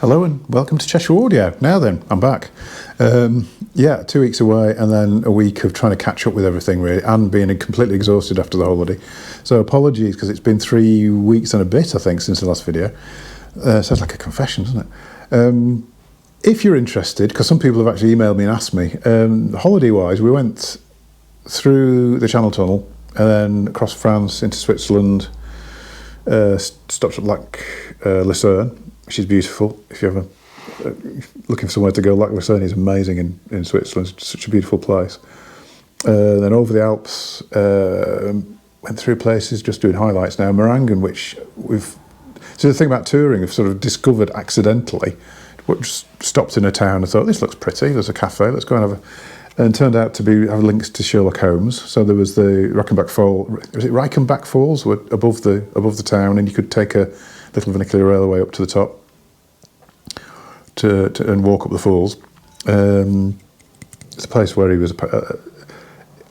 Hello and welcome to Cheshire Audio. Now then, I'm back. 2 weeks away and then a week of trying to catch up with everything really, and being completely exhausted after the holiday. So apologies, because it's been 3 weeks and a bit, I think, since the last video. Sounds like a confession, doesn't it? If you're interested, because some people have actually emailed me and asked me, holiday-wise, we went through the Channel Tunnel and then across France into Switzerland, stopped at Lucerne, which is beautiful. If you're ever looking for somewhere to go, Lucerne is amazing in Switzerland. It's such a beautiful place. Then over the Alps, went through places, just doing highlights now. Marangen, which so the thing about touring, I've sort of discovered accidentally. Just stopped in a town and thought, this looks pretty, there's a cafe, let's go and have a... And turned out to have links to Sherlock Holmes. So there was the Reichenbach Falls, was it Reichenbach Falls, were above the town, and you could take a little vernacular railway up to the top and walk up the falls. It's a place where he was,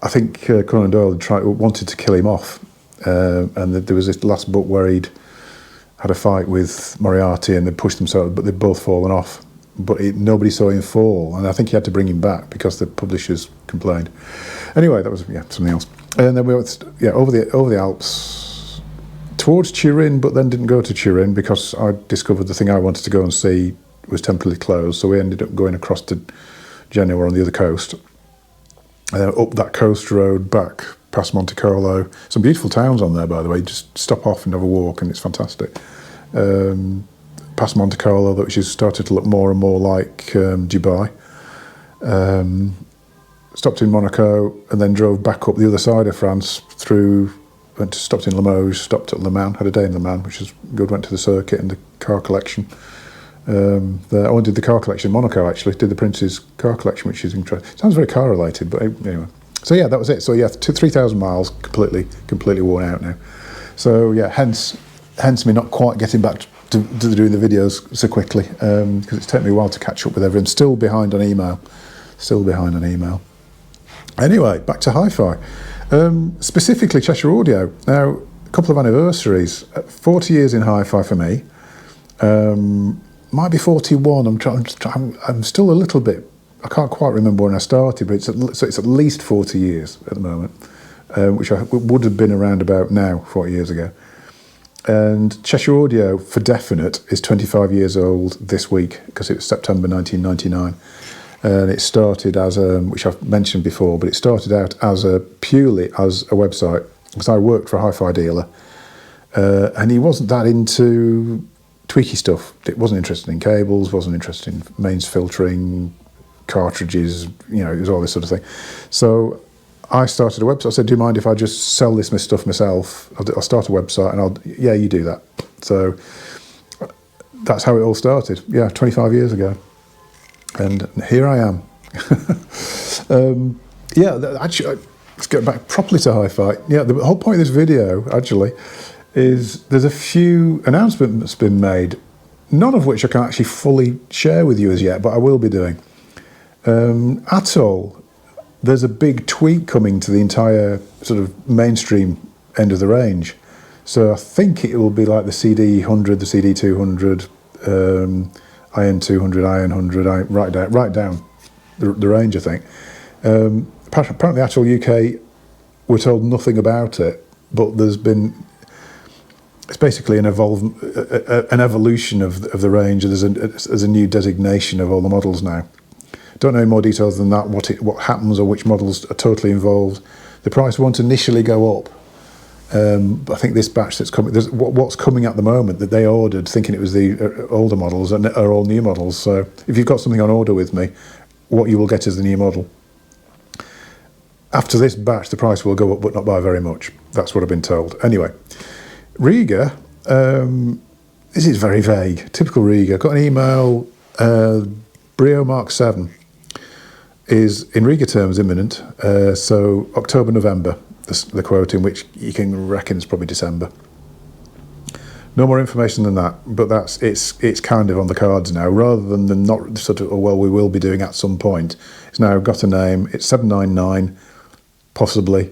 I think Conan Doyle wanted to kill him off, and there was this last book where he'd had a fight with Moriarty and they pushed themselves, but they'd both fallen off. But nobody saw him fall, and I think he had to bring him back because the publishers complained. Anyway, that was something else. And then we went over the Alps towards Turin, but then didn't go to Turin because I discovered the thing I wanted to go and see was temporarily closed. So we ended up going across to Genoa on the other coast, and then up that coast road back past Monte Carlo. Some beautiful towns on there, by the way. Just stop off and have a walk, and it's fantastic. Past Monte Carlo, which has started to look more and more like Dubai. Stopped in Monaco and then drove back up the other side of France stopped in Limoges, stopped at Le Mans, had a day in Le Mans, which is good, went to the circuit and the car collection. I did the car collection in Monaco, actually, did the Prince's car collection, which is interesting. Sounds very car related, but anyway. So yeah, that was it. So yeah, 3,000 miles, completely worn out now. So yeah, hence me not quite getting back to doing the videos so quickly, because it's taken me a while to catch up with everything. Still behind on email. Anyway, back to hi-fi. Specifically Cheshire Audio. Now, a couple of anniversaries. 40 years in hi-fi for me. Might be 41. I'm still a little bit... I can't quite remember when I started, but it's at least 40 years at the moment, which would have been around about now, 40 years ago. And Cheshire Audio, for definite, is 25 years old this week, because it was September 1999. And it started as which I've mentioned before, but it started out purely as a website, because I worked for a hi-fi dealer, and he wasn't that into tweaky stuff. It wasn't interested in cables, wasn't interested in mains filtering, cartridges, it was all this sort of thing. So I started a website. I said, do you mind if I just sell this stuff myself? I'll start a website and you do that. So that's how it all started. 25 years ago. And here I am. Actually, let's get back properly to hi-fi. The whole point of this video, actually, is there's a few announcements been made, none of which I can actually fully share with you as yet, but I will be doing. Atoll. There's a big tweak coming to the entire sort of mainstream end of the range. So I think it will be like the CD100, the CD200, IN200, IN100, right down the range, I think. Apparently Atoll UK, we're told nothing about it, but it's basically an evolution of the range. There's a new designation of all the models now. Don't know any more details than that, what happens or which models are totally involved. The price won't initially go up, but I think this batch that's coming, what's coming at the moment that they ordered, thinking it was the older models, and are all new models. So if you've got something on order with me, what you will get is the new model. After this batch, the price will go up, but not by very much. That's what I've been told. Anyway, Rega, this is very vague, typical Rega. Got an email, Brio Mark 7. Is in Rega terms imminent, so October, November, the quote, in which you can reckon it's probably December. No more information than that, but it's kind of on the cards now, rather than the not sort of, we will be doing at some point. It's now got a name, it's 799, possibly.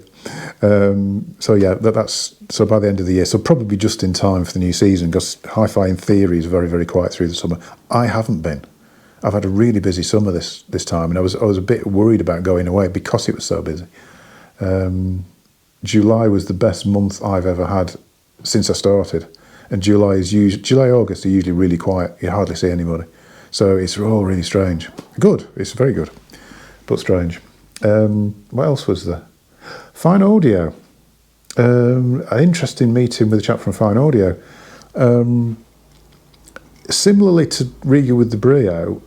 So yeah, that's so by the end of the year, so probably just in time for the new season, because hi-fi in theory is very, very quiet through the summer. I haven't been. I've had a really busy summer this time, and I was a bit worried about going away because it was so busy. July was the best month I've ever had since I started, and July, August are usually really quiet. You hardly see anybody, so it's all really strange. Good, it's very good, but strange. What else was there? Fyne Audio. An interesting meeting with a chap from Fyne Audio. Similarly to Rega with the Brio,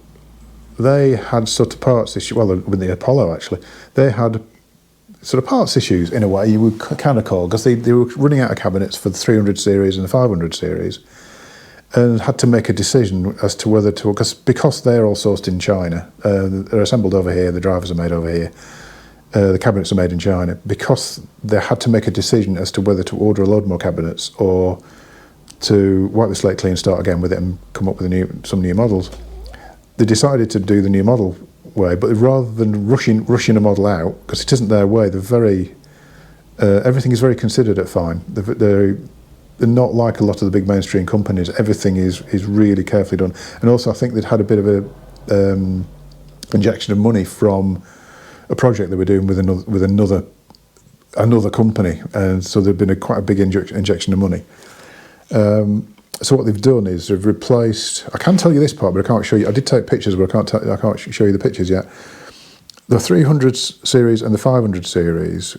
they had sort of parts issue. Well, with the Apollo actually, they had sort of parts issues in a way you would kind of call, because they were running out of cabinets for the 300 series and the 500 series, and had to make a decision as to whether to, because they're all sourced in China, they're assembled over here, the drivers are made over here, the cabinets are made in China, because they had to make a decision as to whether to order a load more cabinets or to wipe the slate clean, start again with it and come up with some new models. They decided to do the new model way, but rather than rushing a model out, because it isn't their way, they're very everything is very considered at Fyne. They're not like a lot of the big mainstream companies. Everything is really carefully done, and also I think they'd had a bit of a injection of money from a project they were doing with another company, and so there'd been quite a big injection of money. So what they've done is they've replaced. I can tell you this part, but I can't show you. I did take pictures, but I can't show you the pictures yet. The 300 series and the 500 series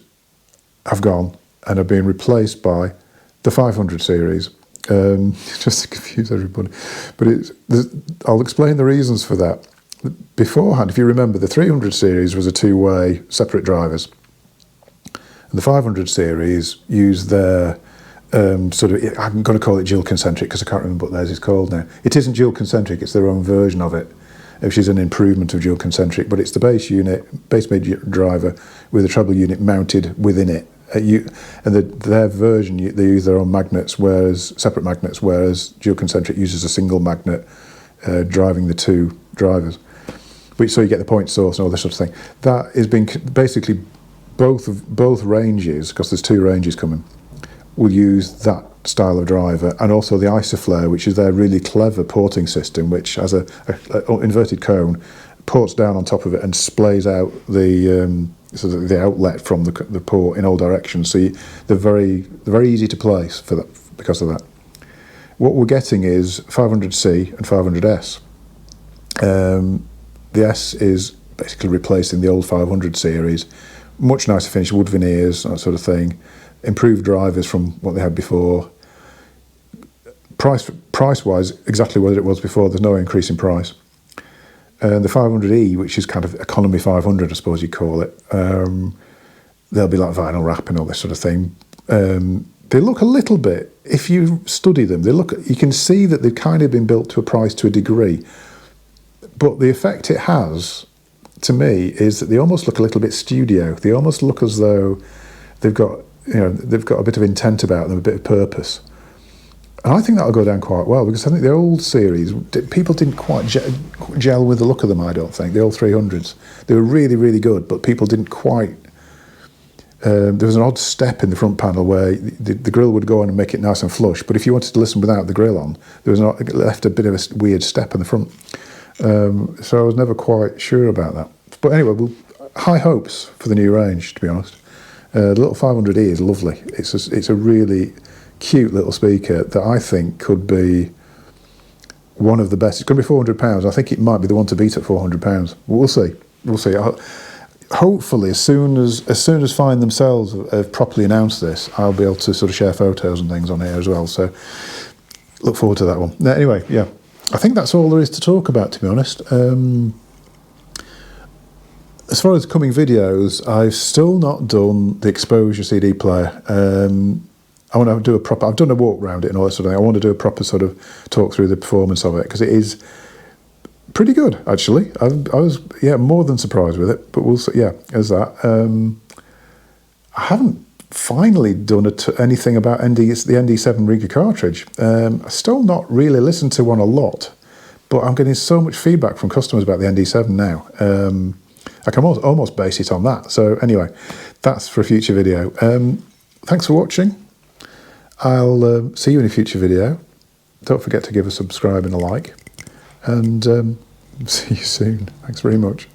have gone and have been replaced by the 500 series, just to confuse everybody. But I'll explain the reasons for that. Beforehand, if you remember, the 300 series was a two-way separate drivers, and the 500 series used their sort of, I'm going to call it dual concentric because I can't remember what theirs is called now. It isn't dual concentric, it's their own version of it, which is an improvement of dual concentric, but it's the base made driver with a treble unit mounted within it. And their version, they use their own magnets, separate magnets, whereas dual concentric uses a single magnet driving the two drivers. So you get the point source and all this sort of thing. That has been basically both ranges, because there's two ranges coming, will use that style of driver, and also the Isoflare, which is their really clever porting system, which has a inverted cone, ports down on top of it and splays out the outlet from the port in all directions. So they're very easy to place for that, because of that. What we're getting is 500C and 500S. The S is basically replacing the old 500 series. Much nicer finish, wood veneers, that sort of thing. Improved drivers from what they had before. Price-wise, exactly what it was before. There's no increase in price. And the 500E, which is kind of economy 500, I suppose you'd call it, they'll be like vinyl wrap and all this sort of thing. They look a little bit, if you study them, you can see that they've kind of been built to a price to a degree. But the effect it has, to me, is that they almost look a little bit studio. They almost look as though they've got a bit of intent about them, a bit of purpose. And I think that'll go down quite well, because I think the old series, people didn't quite gel with the look of them, I don't think, the old 300s. They were really, really good, but people didn't quite... there was an odd step in the front panel where the grill would go on and make it nice and flush, but if you wanted to listen without the grill on, it left a bit of a weird step in the front. So I was never quite sure about that. But anyway, high hopes for the new range, to be honest. The little 500E is lovely. It's a really cute little speaker that I think could be one of the best. It's going to be £400. I think it might be the one to beat at £400. We'll see. Hopefully, as soon as Fyne themselves have properly announced this, I'll be able to sort of share photos and things on here as well. So look forward to that one. Now, anyway, yeah, I think that's all there is to talk about, to be honest. As far as coming videos, I've still not done the exposure CD player. I want to do a proper... I've done a walk around it and all that sort of thing. I want to do a proper sort of talk through the performance of it, because it is pretty good, actually. I was, more than surprised with it, but we'll see. Yeah, there's that. I haven't finally done anything about the ND7 Rega cartridge. I've still not really listened to one a lot, but I'm getting so much feedback from customers about the ND7 now. I can almost base it on that. So anyway, that's for a future video. Thanks for watching. I'll see you in a future video. Don't forget to give a subscribe and a like. And see you soon. Thanks very much.